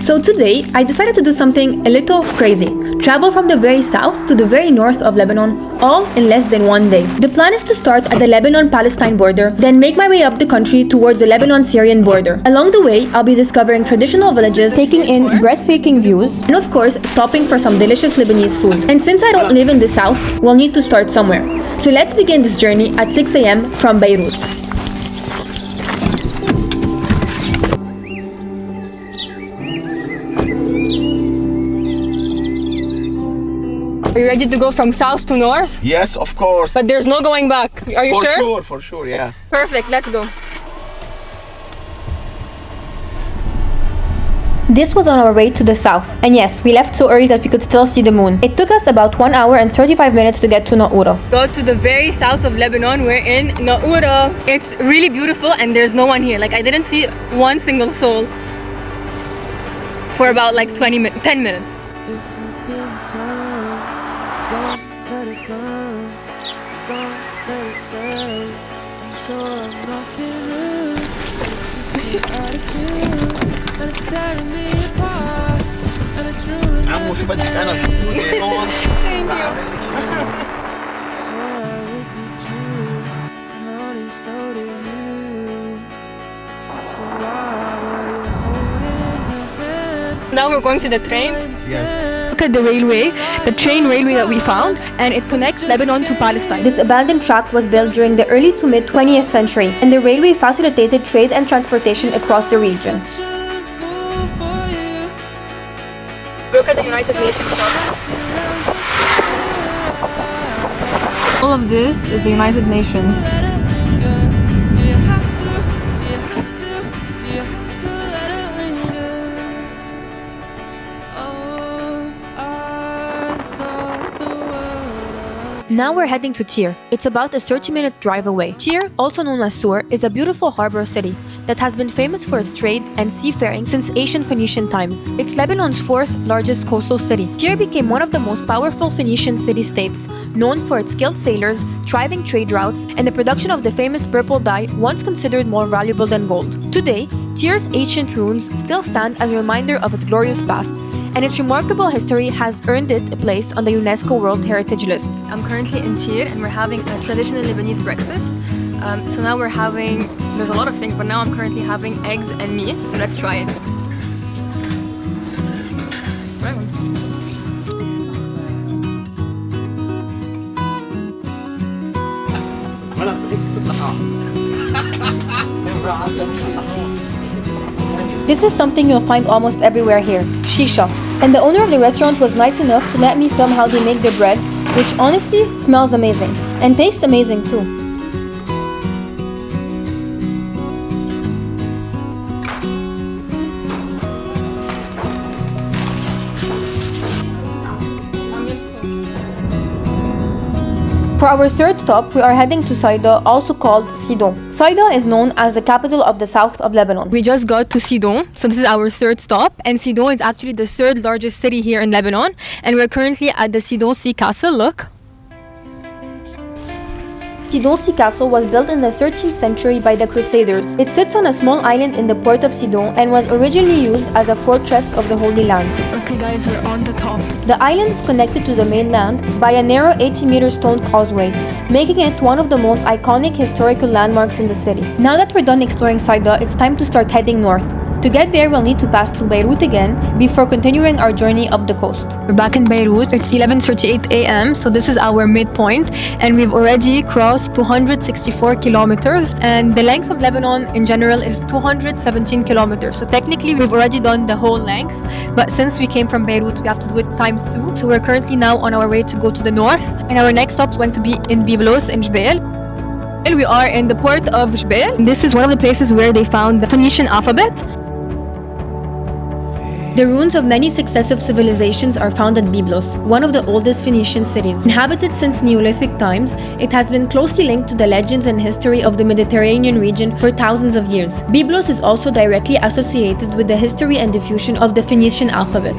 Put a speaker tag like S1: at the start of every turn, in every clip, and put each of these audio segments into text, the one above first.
S1: So today, I decided to do something a little crazy. Travel from the very south to the very north of Lebanon, all in less than one day. The plan is to start at the Lebanon-Palestine border, then make my way up the country towards the Lebanon-Syrian border. Along the way, I'll be discovering traditional villages, taking in breathtaking views, and of course, stopping for some delicious Lebanese food. And since I don't live in the south, we'll need to start somewhere. So let's begin this journey at 6 a.m. from Beirut.
S2: Are you ready to go from south to north?
S3: Yes, of course.
S2: But there's no going back. Are you sure?
S3: For sure, yeah.
S2: Perfect, let's go.
S1: This was on our way to the south, and yes, we left so early that we could still see the moon. It took us about 1 hour and 35 minutes to get to Naqoura.
S2: Go to the very south of Lebanon. We're in Naqoura. It's really beautiful and there's no one here. Like, I didn't see one single soul for about like 10 minutes.
S3: عمو شو بدك انا هون
S2: Now we're going to the train.
S3: Yes.
S2: Look at the railway, the train railway that we found, and it connects Lebanon to Palestine.
S1: This abandoned track was built during the early to mid 20th century, and the railway facilitated trade and transportation across the region.
S2: Look at the United Nations. All of this is the United Nations.
S1: Now we're heading to Tyre. It's about a 30-minute drive away. Tyre, also known as Sur, is a beautiful harbor city that has been famous for its trade and seafaring since ancient Phoenician times. It's Lebanon's fourth largest coastal city. Tyre became one of the most powerful Phoenician city-states, known for its skilled sailors, thriving trade routes, and the production of the famous purple dye, once considered more valuable than gold. Today, Tyre's ancient ruins still stand as a reminder of its glorious past, and its remarkable history has earned it a place on the UNESCO World Heritage List.
S2: I'm currently in Tyre and we're having a traditional Lebanese breakfast. So now we're having, there's a lot of things, but now I'm currently having eggs and meat, so let's try it.
S1: This is something you'll find almost everywhere here, shisha. And the owner of the restaurant was nice enough to let me film how they make their bread, which honestly smells amazing, and tastes amazing too. For our third stop, we are heading to Sidon, also called Sidon. Sidon is known as the capital of the south of Lebanon.
S2: We just got to Sidon, so this is our third stop, and Sidon is actually the third largest city here in Lebanon, and we're currently at the Sidon Sea Castle. Look.
S1: Sidon Sea Castle was built in the 13th century by the Crusaders. It sits on a small island in the port of Sidon and was originally used as a fortress of the Holy Land.
S2: Okay guys, we're on the top.
S1: The island is connected to the mainland by a narrow 80-meter stone causeway, making it one of the most iconic historical landmarks in the city. Now that we're done exploring Sidon, it's time to start heading north. To get there, we'll need to pass through Beirut again before continuing our journey up the coast.
S2: We're back in Beirut. It's 11:38 a.m. So this is our midpoint, and we've already crossed 264 kilometers. And the length of Lebanon in general is 217 kilometers. So technically, we've already done the whole length. But since we came from Beirut, we have to do it times 2. So we're currently now on our way to go to the north, and our next stop is going to be in Byblos in Jbeil. We are in the port of Jbeil. This is one of the places where they found the Phoenician alphabet.
S1: The ruins of many successive civilizations are found at Byblos, one of the oldest Phoenician cities. Inhabited since Neolithic times, it has been closely linked to the legends and history of the Mediterranean region for thousands of years. Byblos is also directly associated with the history and diffusion of the Phoenician alphabet.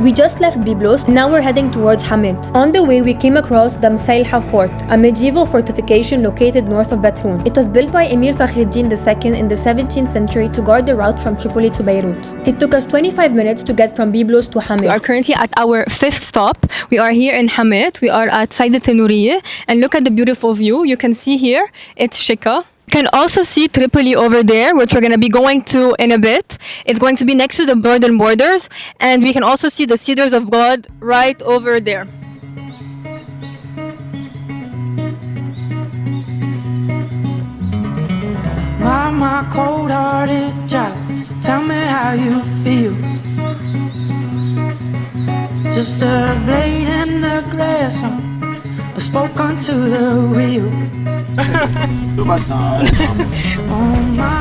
S1: We just left Byblos, and now we're heading towards Hamat. On the way, we came across the Msailha Fort, a medieval fortification located north of Batroun. It was built by Emir Fakhreddin II in the 17th century to guard the route from Tripoli to Beirut. It took us 25 minutes to get from Byblos to Hamat.
S2: We are currently at our 5th stop. We are here in Hamat. We are at Sidon, and look at the beautiful view. You can see here, it's Shika. You can also see Tripoli over there, which we're going to be going to in a bit. It's going to be next to the northern borders, and we can also see the Cedars of God right over there.
S4: My cold-hearted child, tell me how you feel. Just a blade in the grass, I spoke onto the wheel. Oh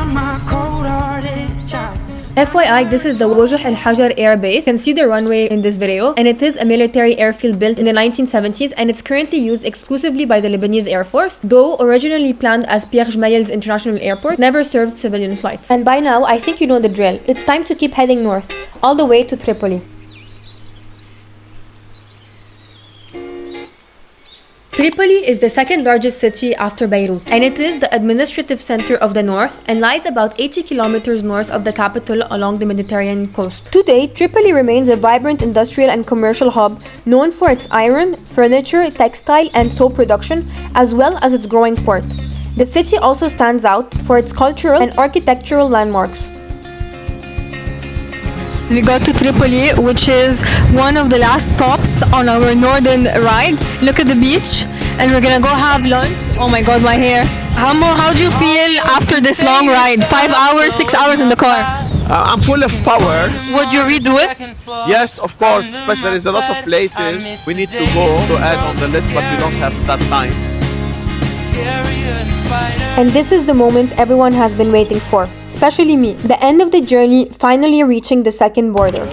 S4: my cold-hearted child.
S1: FYI, this is the Wajh al-Hajar Air Base. You can see the runway in this video, and it is a military airfield built in the 1970s, and it's currently used exclusively by the Lebanese Air Force, though originally planned as Jbeil's International Airport, never served civilian flights. And by now, I think you know the drill. It's time to keep heading north, all the way to Tripoli. Tripoli is the second largest city after Beirut, and it is the administrative center of the north and lies about 80 kilometers north of the capital along the Mediterranean coast. Today, Tripoli remains a vibrant industrial and commercial hub known for its iron, furniture, textile, and soap production, as well as its growing port. The city also stands out for its cultural and architectural landmarks.
S2: We got to Tripoli, which is one of the last stops on our northern ride. Look at the beach, and we're gonna go have lunch. Oh my god, my hair. Hamo, how do you feel after this long ride? 5 hours, 6 hours in the car?
S3: I'm full of power.
S2: Would you redo it?
S3: Yes, of course. Especially there is a lot of places we need to go to add on the list, but we don't have that time.
S1: And this is the moment everyone has been waiting for, especially me. The end of the journey, finally reaching the second border.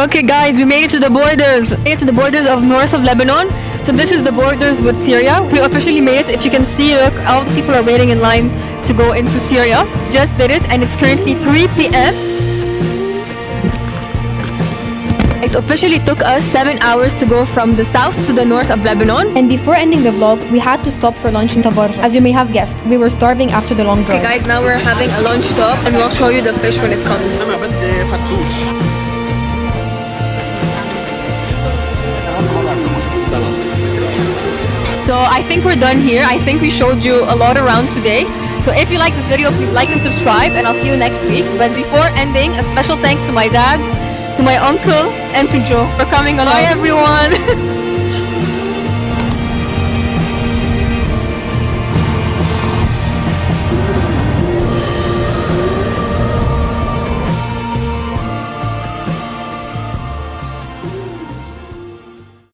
S2: Okay guys, we made it to the borders. We made it to the borders of north of Lebanon. So this is the borders with Syria. We officially made it. If you can see, look, all the people are waiting in line to go into Syria. Just did it, and it's currently 3 p.m. It officially took us 7 hours to go from the south to the north of Lebanon.
S1: And before ending the vlog, we had to stop for lunch in Tabarja. As you may have guessed, we were starving after the long drive.
S2: Okay guys, now we're having a lunch stop, and we'll show you the fish when it comes.
S3: أنا بدي فتوش.
S2: So I think we're done here. I think we showed you a lot around today. So if you like this video, please like and subscribe, and I'll see you next week. But before ending, a special thanks to my dad, to my uncle, and to Joe for coming along. Bye everyone!